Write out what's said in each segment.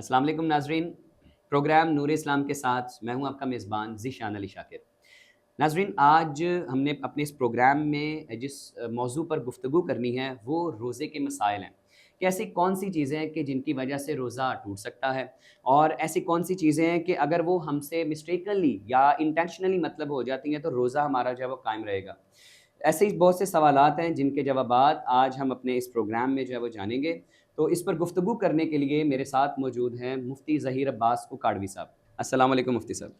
अस्सलाम वालेकुम नाजरीन। प्रोग्राम नूर इस्लाम के साथ मैं हूं आपका मेज़बान ज़ीशान अली शाकिर। नाजरीन, आज हमने अपने इस प्रोग्राम में जिस मौजू पर गुफ्तगू करनी है वो रोज़े के मसाइल हैं कि ऐसी कौन सी चीज़ें हैं कि जिनकी वजह से रोज़ा टूट सकता है, और ऐसी कौन सी चीज़ें हैं कि अगर वो हमसे मिस्टेकनली या इंटेंशनली मतलब हो जाती हैं तो रोज़ा हमारा जो है वो कायम रहेगा। ऐसे ही बहुत से सवालात हैं जिनके जवाबात आज हम अपने इस प्रोग्राम में जो है वो जानेंगे। तो इस पर गुफ्तगू करने के लिए मेरे साथ मौजूद हैं मुफ्ती ज़हीर अब्बास कोकाड़वी साहब। अस्सलाम वालेकुम मुफ्ती साहब।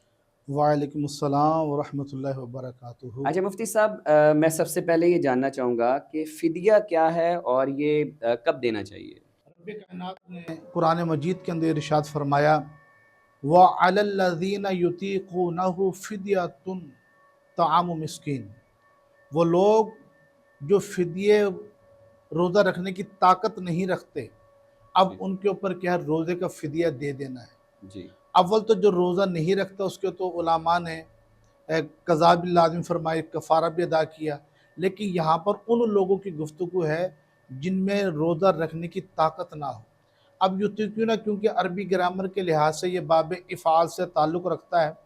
वालेकुम अस्सलाम वरहमतुल्लाहि वबरकातुहू। अच्छा मुफ्ती साहब, मैं सबसे पहले ये जानना चाहूँगा कि फ़िदिया क्या है और ये कब देना चाहिए? रब्बे कायनात ने कुरान मजीद के अंदर इरशाद फरमाया, व अलल्लज़ीना युतीक़ूनहु फ़िदयतुन तआमु मिस्कीन। वो लोग जो फ़िदिये रोज़ा रखने की ताकत नहीं रखते, अब जी, उनके ऊपर क्या है, रोज़े का फ़िदिया दे देना है। जी, अव्वल तो जो रोज़ा नहीं रखता उसके तो उलमा ने कज़ा भी लाज़िम फरमाई, कफ़ारा भी अदा किया। लेकिन यहाँ पर उन लोगों की गुफ्तगू है जिनमें रोज़ा रखने की ताकत ना हो। अब यूतिक्यूना क्योंकि अरबी ग्रामर के लिहाज से ये बाब इफ़ाल से ताल्लुक़ रखता है,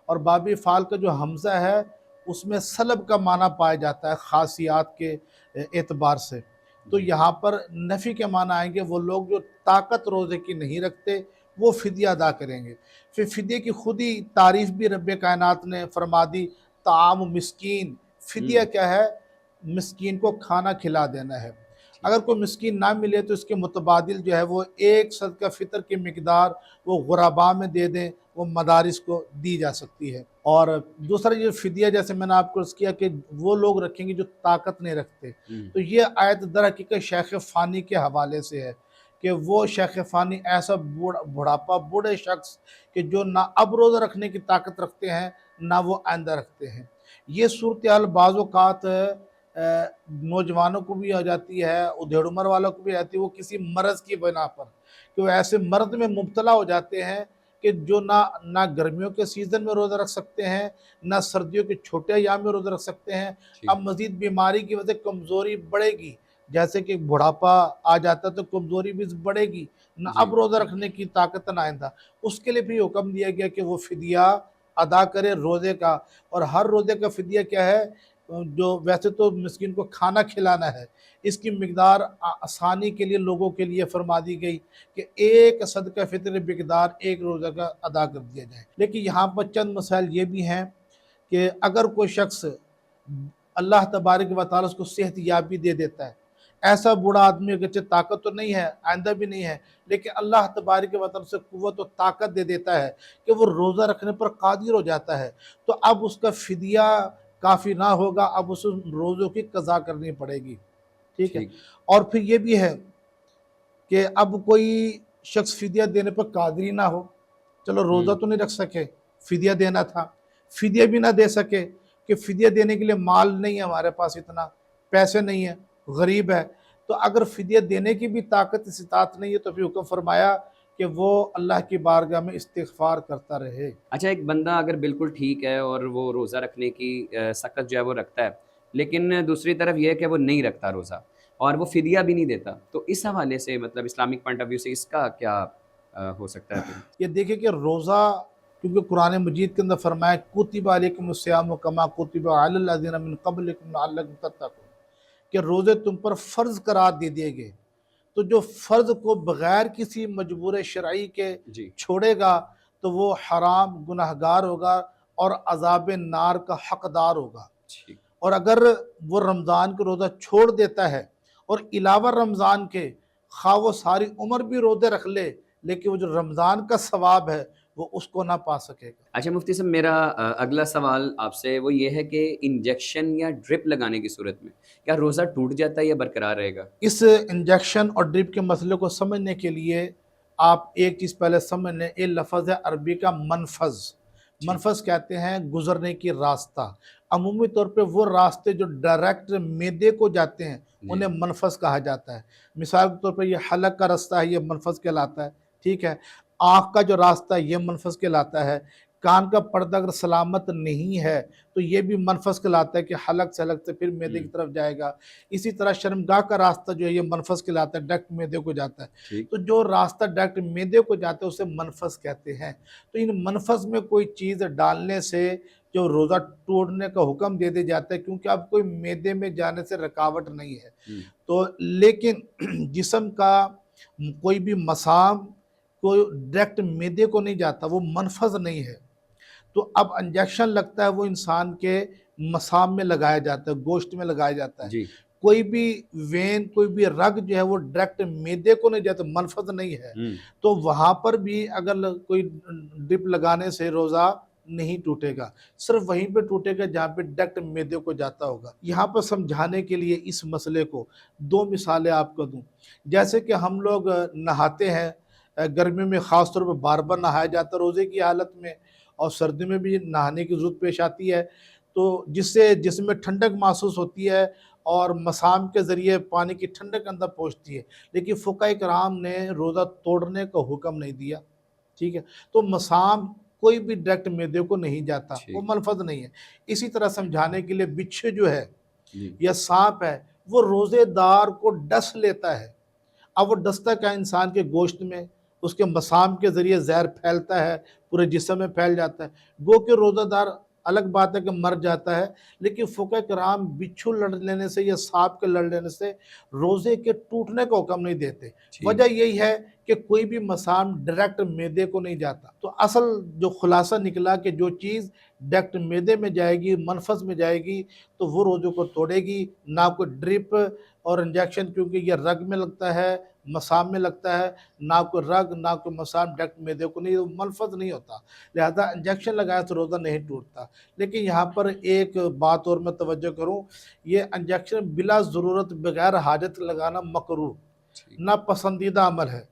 और बाब इफ़ाल का जो हमज़ा है उसमें सलब का माना पाया जाता है ख़ासियात के एतबार से। तो जी, यहाँ पर नफ़ी के माना आएंगे, वो लोग जो ताकत रोज़े की नहीं रखते वो फ़िदिया अदा करेंगे। फिर फ़िदिये की खुद ही तारीफ़ भी रब्बे कायनात ने फरमा दी, ताम मिस्कीन। फ़िदिया हुँ, क्या है? मिस्कीन को खाना खिला देना है। ठीक, अगर कोई मिस्कीन ना मिले तो इसके मुतबादिल जो है वो एक सदका फ़ितर की मिक़दार वो गुरबा में दे दें, वो मदारिस को दी जा सकती है। और दूसरा ये फ़िदिया, जैसे मैंने आपको अर्ज़ किया कि वो लोग रखेंगे जो ताकत नहीं रखते। हुँ, तो ये आयत दर हकीकत शेख़ फ़ानी के हवाले से है कि वो शेख़ फ़ानी ऐसा बुढ़ापा बूढ़े शख्स कि जो ना अब रोज़ा रखने की ताकत रखते हैं, ना वो आइंदा रखते हैं। ये सूरत हाल बाज़ औक़ात नौजवानों को भी आ जाती है, उधेड़ उम्र वालों को भी आती है, वो किसी मरज़ की बिना पर कि वो ऐसे मर्द में मुब्तला हो जाते हैं कि जो ना गर्मियों के सीज़न में रोज़ा रख सकते हैं, ना सर्दियों के छोटे अय्याम में रोज़ा रख सकते हैं। जी, अब मज़ीद बीमारी की वजह से कमज़ोरी बढ़ेगी, जैसे कि बुढ़ापा आ जाता है तो कमज़ोरी भी बढ़ेगी, ना जी, अब रोज़ा रखने की ताकत ना आइंदा। उसके लिए भी हुक्म दिया गया कि वो फ़िदिया अदा करे रोज़े का। और हर रोज़े का फ़िदिया क्या है, जो वैसे तो मिस्कीन को खाना खिलाना है, इसकी मिक़दार आसानी के लिए लोगों के लिए फरमा दी गई कि एक सदका फ़ितर मिक़दार एक रोज़ा का अदा कर दिया जाए। लेकिन यहाँ पर चंद मसाइल ये भी हैं कि अगर कोई शख्स अल्लाह तबारक व तआला उसको सेहत याबी दे देता है, ऐसा बूढ़ा आदमी अगरचे ताकत तो नहीं है, आइंदा भी नहीं है, लेकिन अल्लाह तबारक व तआला उसे क़ुव्वत और ताकत दे देता है कि वो रोज़ा रखने पर क़ादिर हो जाता है, तो अब उसका फ़िदिया काफ़ी ना होगा, अब उसे रोज़ों की क़ज़ा करनी पड़ेगी। ठीक है? ठीक, और फिर ये भी है कि अब कोई शख्स फ़िदिया देने पर क़ादिर ही ना हो, चलो रोज़ा हुँ, तो नहीं रख सके, फ़िदिया देना था, फ़िदिया भी ना दे सके कि फ़िदिया देने के लिए माल नहीं है हमारे पास, इतना पैसे नहीं है, गरीब है। तो अगर फ़िदिया देने की भी ताकत इस्तात नहीं है तो फिर हुक्म फरमाया कि वो अल्लाह की बारगाह में इस्तिग़फ़ार करता रहे। अच्छा, एक बंदा अगर बिल्कुल ठीक है और वो रोज़ा रखने की सख़्त जो है वो रखता है, लेकिन दूसरी तरफ ये है कि वो नहीं रखता रोज़ा और वो फ़िदिया भी नहीं देता, तो इस हवाले से मतलब इस्लामिक पॉइंट ऑफ व्यू से इसका क्या हो सकता है फिर? ये देखिए कि रोज़ा, क्योंकि कुरान मजीद के अंदर फरमाया कुतिबा अलैकुमुस्सियामु कमा कुतिबा अलल्लज़ीना मिन क़ब्लिकुम लअल्लकुम तत्तक़ून, कि रोज़े तुम पर फ़र्ज़ करार दे दिए गए। तो जो फ़र्ज़ को बग़ैर किसी मजबूर शरई के जी, छोड़ेगा तो वो हराम गुनहगार होगा और अज़ाब नार का हक़दार होगा। ठीक, और अगर वो रमज़ान का रोज़ा छोड़ देता है और अलावा रमज़ान के खा वो सारी उम्र भी रोज़े रख ले, लेकिन वो जो रमज़ान का सवाब है वो उसको ना पा सकेगा। अच्छा मुफ्ती साहब, मेरा अगला सवाल आपसे वो ये है कि इंजेक्शन या ड्रिप लगाने की सूरत में क्या रोज़ा टूट जाता है या बरकरार रहेगा? इस इंजेक्शन और ड्रिप के मसले को समझने के लिए आप एक चीज़ पहले समझ लें, ये लफ़ज़ है अरबी का मनफज़। ठीक, मनफज़ कहते हैं गुज़रने की रास्ता। अमूमी तौर पे वो रास्ते जो डायरेक्ट मैदे को जाते हैं जी, उन्हें मनफज़ कहा जाता है। मिसाल के तौर पे ये हलक का रास्ता है, ये मनफज़ कहलाता है, ठीक है? आँख का जो रास्ता है ये मनफज़ कहलाता है। कान का पर्दा अगर सलामत नहीं है तो ये भी मनफस कहलाता है कि हलक से फिर मैदे की तरफ जाएगा। इसी तरह शर्मगाह का रास्ता जो है ये मनफस कहलाता है, डायरेक्ट मैदे को जाता है। ठीक। तो जो रास्ता डायरेक्ट मैदे को जाता है उसे मनफस कहते हैं। तो इन मनफस में कोई चीज़ डालने से जो रोज़ा तोड़ने का हुक्म दे दिया जाता है, क्योंकि अब कोई मैदे में जाने से रुकावट नहीं है। तो लेकिन जिस्म का कोई भी मसाम कोई डायरेक्ट मैदे को नहीं जाता, वो मनफज नहीं है, तो अब इंजेक्शन लगता है वो इंसान के मसाम में लगाया जाता है, गोश्त में लगाया जाता है। जी। कोई भी वेन, कोई भी रग जो है वो डायरेक्ट मैदे को नहीं जाता, मनफज नहीं है, तो वहाँ पर भी अगर कोई ड्रिप लगाने से रोज़ा नहीं टूटेगा, सिर्फ वहीं पे टूटेगा जहाँ पे डायरेक्ट मैदे को जाता होगा। यहाँ पर समझाने के लिए इस मसले को 2 मिसालें आपको दूँ। जैसे कि हम लोग नहाते हैं, गर्मी में ख़ास तौर पर बार-बार नहाया जाता है रोज़े की हालत में, और सर्दी में भी नहाने की ज़रूरत पेश आती है, तो जिससे जिस्म में ठंडक महसूस होती है और मसाम के ज़रिए पानी की ठंडक अंदर पहुँचती है। लेकिन फ़ुक़हा किराम ने रोज़ा तोड़ने का हुक्म नहीं दिया, ठीक है? तो मसाम कोई भी डायरेक्ट मैदे को नहीं जाता, वो मलफ़ज़ नहीं है। इसी तरह समझाने के लिए बिच्छू जो है या सांप है, वो रोज़ेदार को डस लेता है। अब वो डसता क्या इंसान के गोश्त में, उसके मसाम के ज़रिए ज़हर फैलता है, पूरे जिस्म में फैल जाता है। गो के रोज़ादार अलग बात है कि मर जाता है, लेकिन फ़ुक़हा किराम बिच्छू लड़ लेने से या सांप के लड़ लेने से रोज़े के टूटने का हुक्म नहीं देते। वजह यही है कि कोई भी मसाम डायरेक्ट मैदे को नहीं जाता। तो असल जो खुलासा निकला कि जो चीज़ डायरेक्ट मैदे में जाएगी, मनफस में जाएगी, तो वो रोज़े को तोड़ेगी, ना कोई ड्रिप और इंजेक्शन, क्योंकि ये रग में लगता है, मसाम में लगता है, ना कोई रग ना कोई मसाम डायरेक्ट मैदे को नहीं, मलफज नहीं होता, लिहाजा इंजेक्शन लगाया तो रोज़ा नहीं टूटता। लेकिन यहाँ पर एक बात और मैं तवज्जो करूँ, ये इंजेक्शन बिला ज़रूरत बगैर हाजत लगाना मकरूह, ना पसंदीदा अमल है,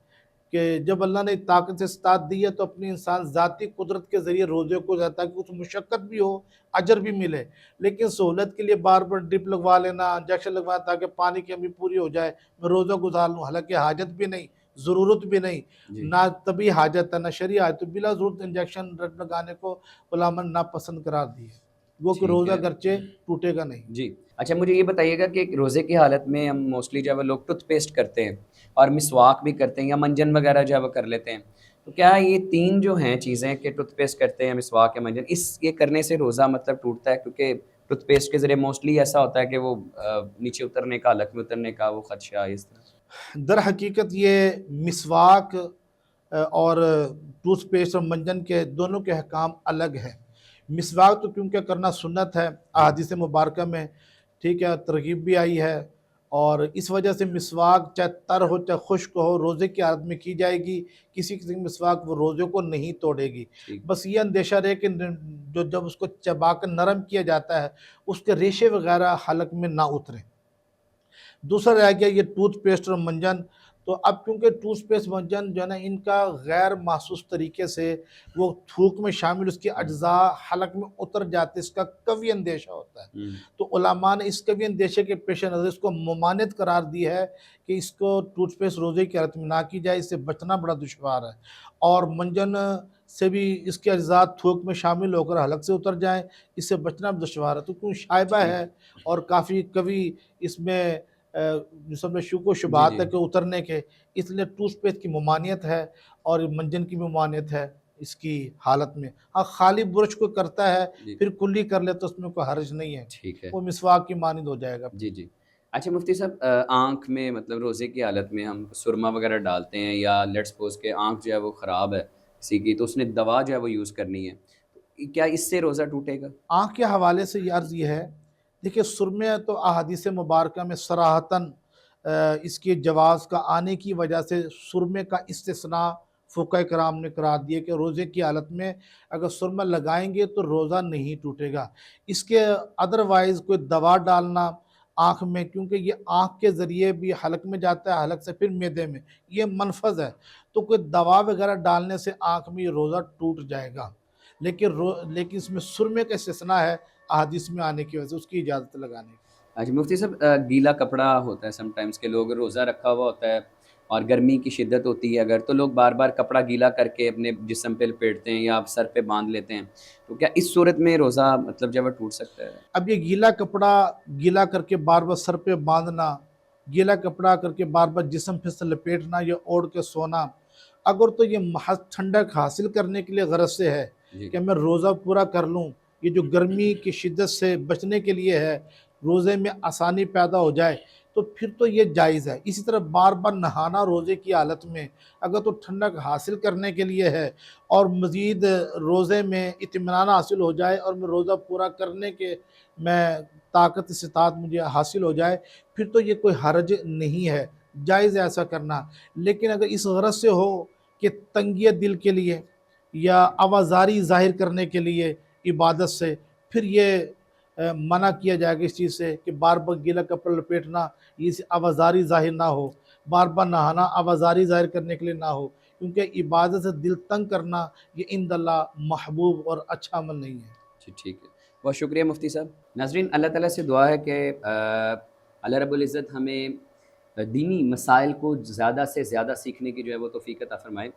कि जब अल्लाह ने ताकत से इस्तात दी है तो अपनी इंसान ज़ाती कुदरत के ज़रिए रोज़े को जाता है कि कुछ मुशक्क़त भी हो, अजर भी मिले। लेकिन सहूलत के लिए बार बार ड्रिप लगवा लेना, इंजेक्शन लगवाना ताकि पानी की कमी पूरी हो जाए, मैं रोज़ा गुजार लूँ, हालांकि हाजत भी नहीं, ज़रूरत भी नहीं, ना तभी हाजत है ना शरई हाजत, तो बिला ज़रूरत इंजेक्शन ड्रिप लगाने को उलमा ने नापसंद करार दी है। वो कि रोज़ा गरचे टूटेगा नहीं। जी। अच्छा, मुझे ये बताइएगा कि रोज़े की हालत में हम मोस्टली जो है वो लोग टूथपेस्ट करते हैं और मिसवाक भी करते हैं या मंजन वगैरह जो है वो कर लेते हैं। तो क्या ये 3 जो हैं चीज़ें कि टूथपेस्ट करते हैं, मिसवाक या मंजन, ये करने से रोज़ा मतलब टूटता है? क्योंकि टूथपेस्ट के ज़रिए मोस्टली ऐसा होता है कि वो नीचे उतरने का, हलक में उतरने का वो ख़दशा इस तरह। दर हकीकत ये मिसवाक और टूथपेस्ट और मंजन के दोनों के अहकाम अलग हैं। मिसवाक तो क्योंकि करना सुन्नत है, अहादीस मुबारक में, ठीक है, तरगीब भी आई है, और इस वजह से मिसवाक चाहे तर हो चाहे खुश्क हो, रोज़े की हालत में की जाएगी। किसी किसी की मिसवाक वो रोज़े को नहीं तोड़ेगी। बस ये अंदेशा रहे कि जो जब उसको चबा कर नरम किया जाता है, उसके रेशे वगैरह हलक में ना उतरें। दूसरा रह गया ये टूथपेस्ट और मंजन, तो अब क्योंकि टूथपेस्ट मंजन जो है ना, इनका गैर महसूस तरीके से वो थूक में शामिल उसके अज्जा हलक में उतर जाते, इसका कवी अंदेशा होता है। तो उलमा ने इस कवी अंदेशे के पेश नज़र इसको ममानियत करार दी है कि इसको टूथपेस्ट रोज़े की हालत में ना की जाए, इससे बचना बड़ा दुश्वार है। और मंजन से भी इसके अज्जा थूक में शामिल होकर हलक से उतर जाएँ, इससे बचना भी दुश्वार है। तो क्यों शायबा है और काफ़ी कवि इसमें सब में शुक व शुबहात है कि उतरने के, इसलिए टूथपेस्ट की ममानियत है और मंजन की भी ममानियत है इसकी हालत में। हाँ, खाली बुरश को करता है फिर कुल्ली कर ले तो उसमें कोई हर्ज नहीं है, ठीक है, वो मिसवाक की मानिंद हो जाएगा। जी जी। अच्छा मुफ्ती साहब, आँख में मतलब रोज़े की हालत में हम सुरमा वगैरह डालते हैं, या लेट्स सपोज के आँख जो है वो ख़राब है किसी की, तो उसने दवा जो है वो यूज़ करनी है, तो क्या इससे रोज़ा टूटेगा? आँख के हवाले से ये अर्ज़ ये है, देखिए सुरमे तो अहादीस मुबारक में सराहतन इसके जवाज़ का आने की वजह से सुरमे का इस्तिस्ना फ़ुक़हा कराम ने करार दिया कि रोज़े की हालत में अगर सुरमा लगाएंगे तो रोज़ा नहीं टूटेगा। इसके अदरवाइज़ कोई दवा डालना आँख में, क्योंकि ये आँख के ज़रिए भी हलक में जाता है, हलक से फिर मैदे में, ये मनफज़ है, तो कोई दवा वगैरह डालने से आँख में ये रोज़ा टूट जाएगा। लेकिन इसमें सुरमे का इस्तिस्ना है अहादीस में आने की वजह से, उसकी इजाज़त लगाने की। अच्छा मुफ्ती साहब, गीला कपड़ा होता है समटाइम्स के लोग रोज़ा रखा हुआ होता है اور گرمی کی شدت ہوتی ہے اگر، تو لوگ بار بار کپڑا گیلا کر کے اپنے جسم پہ لپیٹتے ہیں یا سر پہ باندھ لیتے ہیں، تو کیا اس صورت میں روزہ مطلب جو ہے وہ ٹوٹ سکتا ہے؟ اب یہ گیلا کپڑا گیلا کر کے بار بار سر پہ باندھنا، گیلا کپڑا کر کے بار بار جسم پہ سے لپیٹنا یا اوڑھ کے سونا، اگر تو یہ محض ٹھنڈک حاصل کرنے کے لیے غرض سے ہے جی کہ میں روزہ پورا کر لوں، یہ جو گرمی کی شدت سے بچنے کے لیے ہے، روزے میں آسانی پیدا ہو جائے، تو پھر تو یہ جائز ہے۔ اسی طرح بار بار نہانا روزے کی حالت میں اگر تو ٹھنڈک حاصل کرنے کے لیے ہے اور مزید روزے میں اطمینان حاصل ہو جائے اور میں روزہ پورا کرنے کے میں طاقت استطاعت مجھے حاصل ہو جائے، پھر تو یہ کوئی حرج نہیں ہے، جائز ہے ایسا کرنا۔ لیکن اگر اس غرض سے ہو کہ تنگی دل کے لیے یا آوازاری ظاہر کرنے کے لیے عبادت سے، پھر یہ منع کیا جائے گا اس چیز سے کہ بار بار گیلا کپڑا لپیٹنا یہ سے آوازاری ظاہر نہ ہو، بار بار نہانا آوازاری ظاہر کرنے کے لیے نہ ہو، کیونکہ عبادت سے دل تنگ کرنا یہ عند اللہ محبوب اور اچھا عمل نہیں ہے۔ جی ٹھیک ہے، بہت شکریہ مفتی صاحب۔ ناظرین، اللہ تعالیٰ سے دعا ہے کہ اللہ رب العزت ہمیں دینی مسائل کو زیادہ سے زیادہ سیکھنے کی جو ہے وہ توفیق عطا فرمائے۔